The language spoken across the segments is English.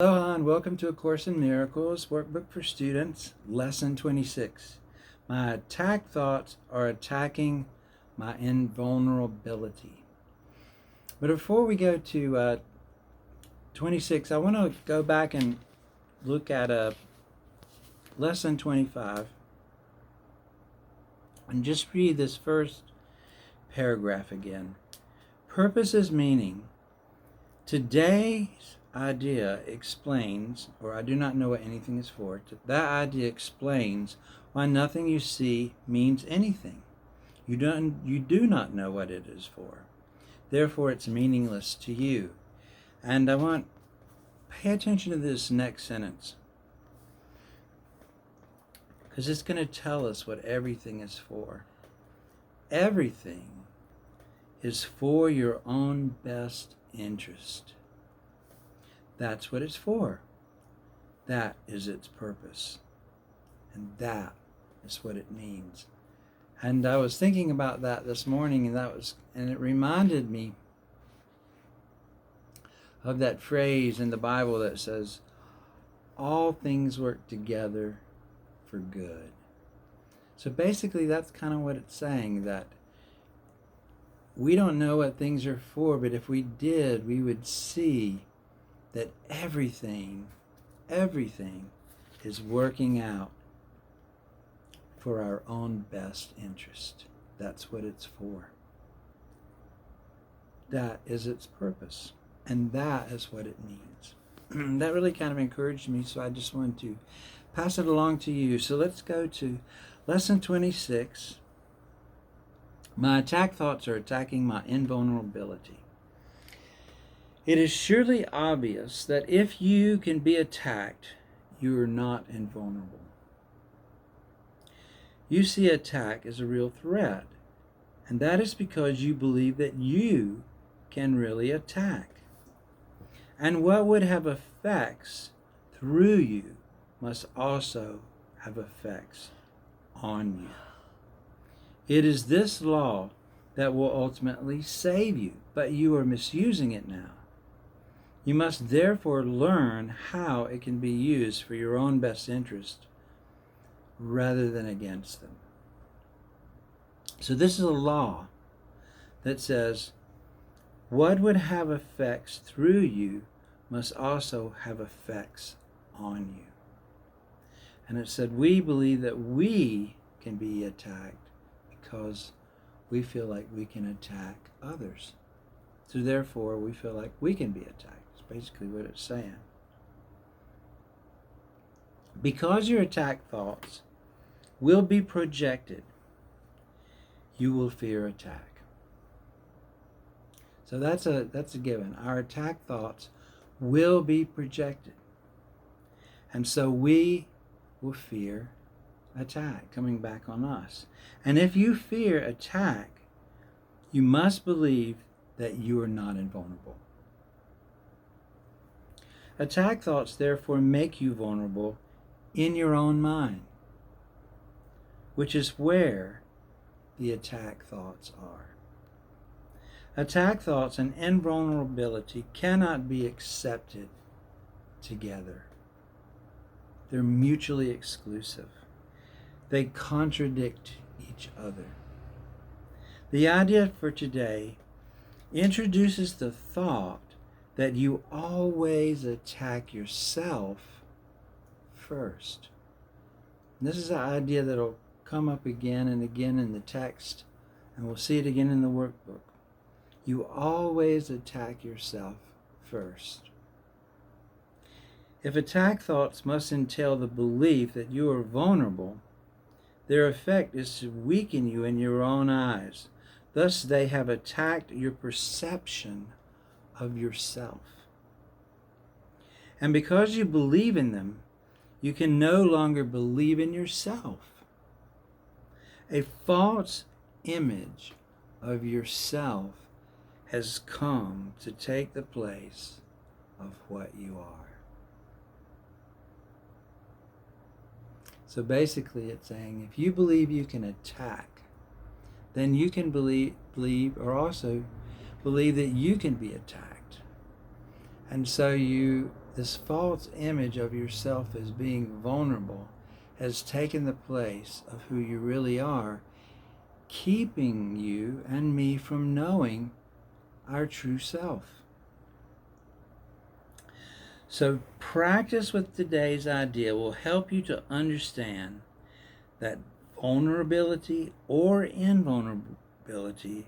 Aloha and welcome to A Course in Miracles, Workbook for Students, Lesson 26. My attack thoughts are attacking my invulnerability. But before we go to 26, I want to go back and look at Lesson 25 and just read this first paragraph again. Purpose is meaning. Today's idea explains, or I do not know what anything is for. That idea explains why nothing you see means anything. You do not know what it is for. Therefore, it's meaningless to you. And pay attention to this next sentence, because it's going to tell us what everything is for. Everything is for your own best interest. That's what it's for. That is its purpose. And that is what it means. And I was thinking about that this morning, and it reminded me of that phrase in the Bible that says, all things work together for good. So basically that's kind of what it's saying, that we don't know what things are for, but if we did, we would see that everything is working out for our own best interest. That's what it's for. That is its purpose. And that is what it means. That really kind of encouraged me, so I just wanted to pass it along to you. So let's go to Lesson 26. My attack thoughts are attacking my invulnerability. It is surely obvious that if you can be attacked, you are not invulnerable. You see attack as a real threat, and that is because you believe that you can really attack. And what would have effects through you must also have effects on you. It is this law that will ultimately save you, but you are misusing it now. You must therefore learn how it can be used for your own best interest rather than against them. So this is a law that says what would have effects through you must also have effects on you. And it said we believe that we can be attacked because we feel like we can attack others. So therefore we feel like we can be attacked. Basically what it's saying. Because your attack thoughts will be projected, you will fear attack. So that's a given. Our attack thoughts will be projected. And so we will fear attack coming back on us. And if you fear attack, you must believe that you are not invulnerable. Attack thoughts therefore make you vulnerable in your own mind, which is where the attack thoughts are. Attack thoughts and invulnerability cannot be accepted together. They're mutually exclusive. They contradict each other. The idea for today introduces the thought that you always attack yourself first. And this is an idea that will come up again and again in the text, and we'll see it again in the workbook. You always attack yourself first. If attack thoughts must entail the belief that you are vulnerable, their effect is to weaken you in your own eyes. Thus, they have attacked your perception of yourself. And because you believe in them, you can no longer believe in yourself. A false image of yourself has come to take the place of what you are. So basically it's saying if you believe you can attack, then you can believe or also believe that you can be attacked. And so this false image of yourself as being vulnerable has taken the place of who you really are, keeping you and me from knowing our true self. So practice with today's idea will help you to understand that vulnerability or invulnerability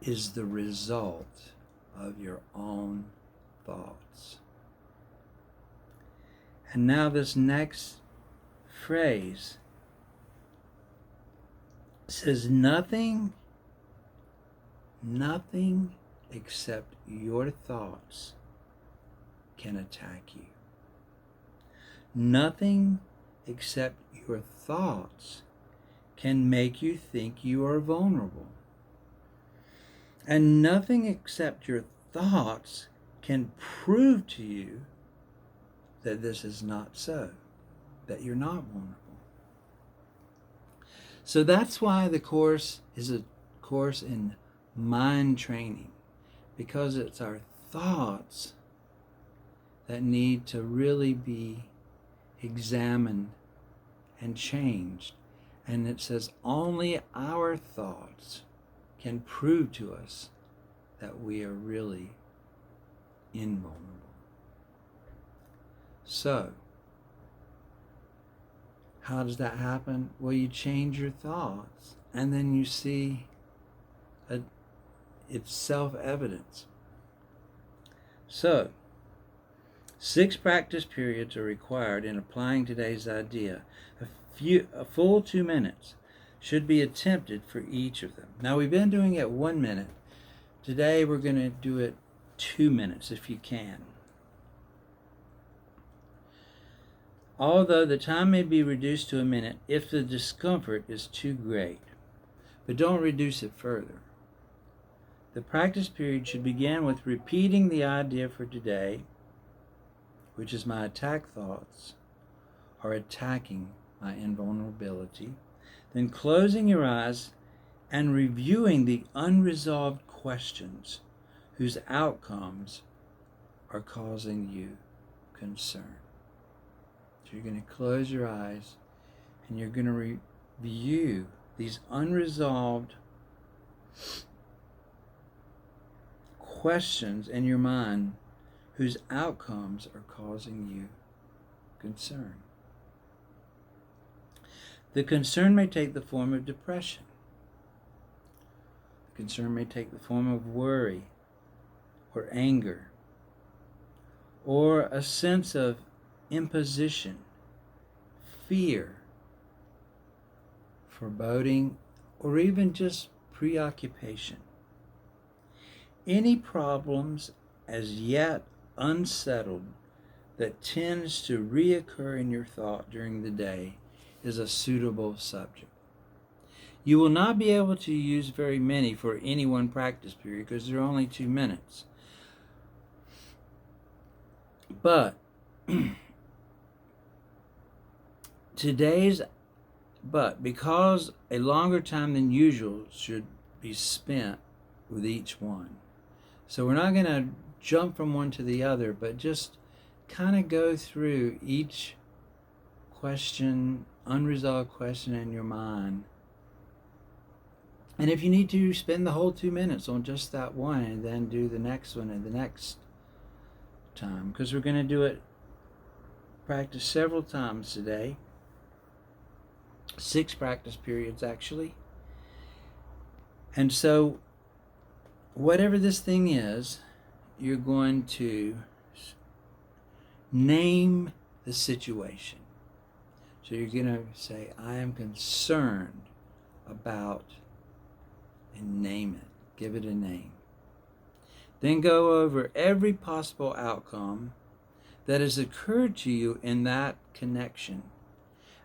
is the result of your own thoughts. And now this next phrase says nothing except your thoughts can attack you. Nothing except your thoughts can make you think you are vulnerable. And nothing except your thoughts can prove to you that this is not so, that you're not vulnerable. So that's why the course is a course in mind training, because it's our thoughts that need to really be examined and changed. And it says only our thoughts can prove to us that we are really invulnerable. So, how does that happen? Well, you change your thoughts, and then you see it's self-evidence. So, 6 practice periods are required in applying today's idea. A full 2 minutes should be attempted for each of them. Now, we've been doing it 1 minute. Today, we're going to do it 2 minutes if you can. Although the time may be reduced to a minute if the discomfort is too great, but don't reduce it further. The practice period should begin with repeating the idea for today, which is my attack thoughts, or attacking my invulnerability, then closing your eyes and reviewing the unresolved questions whose outcomes are causing you concern. So you're going to close your eyes and you're going to review these unresolved questions in your mind whose outcomes are causing you concern. The concern may take the form of depression. The concern may take the form of worry or anger or a sense of imposition, fear, foreboding, or even just preoccupation. Any problems as yet unsettled that tends to reoccur in your thought during the day is a suitable subject. You will not be able to use very many for any one practice period because they're only 2 minutes. But because a longer time than usual should be spent with each one. So we're not going to jump from one to the other, but just kind of go through each question, unresolved question in your mind. And if you need to, spend the whole 2 minutes on just that one and then do the next one and the next time, because we're going to do it, practice several times today. 6 practice periods actually. And so whatever this thing is, you're going to name the situation. So you're going to say, I am concerned about, and name it. Give it a name. Then go over every possible outcome that has occurred to you in that connection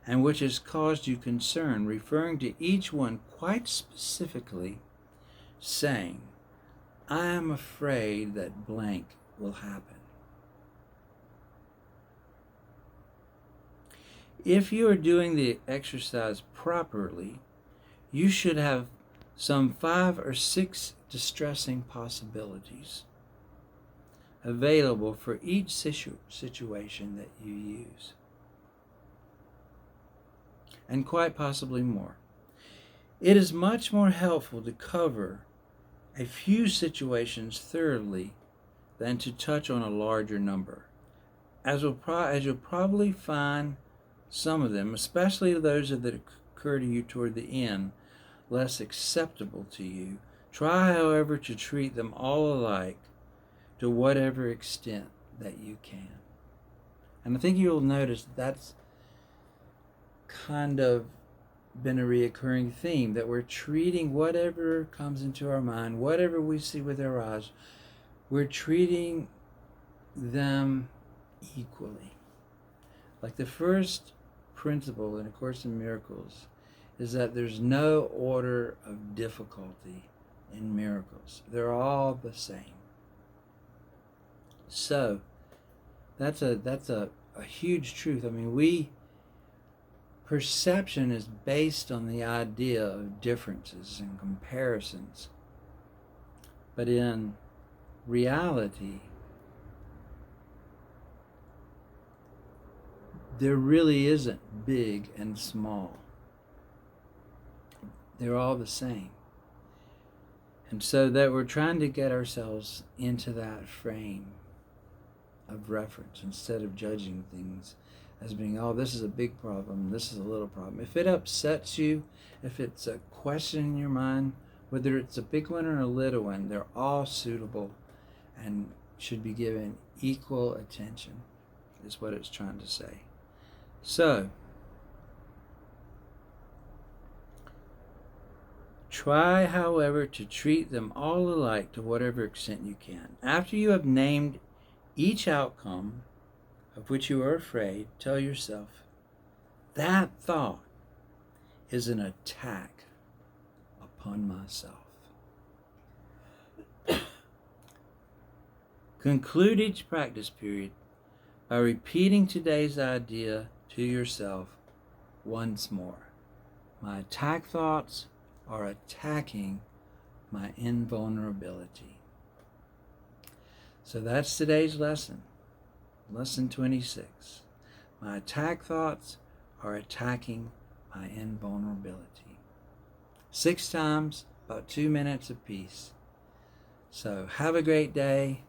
and which has caused you concern, referring to each one quite specifically, saying, I am afraid that blank will happen. If you are doing the exercise properly, you should have some 5 or 6 distressing possibilities available for each situation that you use, and quite possibly more. It is much more helpful to cover a few situations thoroughly than to touch on a larger number. As you'll probably find some of them, especially those that occur to you toward the end, less acceptable to you, try, however, to treat them all alike to whatever extent that you can. And I think you'll notice that's kind of been a reoccurring theme, that we're treating whatever comes into our mind, whatever we see with our eyes, we're treating them equally. Like the first principle in A Course in Miracles is that there's no order of difficulty in miracles. They're all the same. So that's a huge truth. I mean, perception is based on the idea of differences and comparisons. But in reality, there really isn't big and small. They're all the same. And so that we're trying to get ourselves into that frame of reference instead of judging things as being, oh, this is a big problem, this is a little problem. If it upsets you, if it's a question in your mind, whether it's a big one or a little one, they're all suitable and should be given equal attention, is what it's trying to say. So, try, however, to treat them all alike to whatever extent you can. After you have named each outcome of which you are afraid, tell yourself, that thought is an attack upon myself. Conclude each practice period by repeating today's idea to yourself once more. My attack thoughts are attacking my invulnerability. So that's today's lesson. Lesson 26. My attack thoughts are attacking my invulnerability. 6 times, about 2 minutes apiece. So have a great day.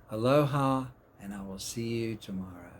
Aloha, and I will see you tomorrow.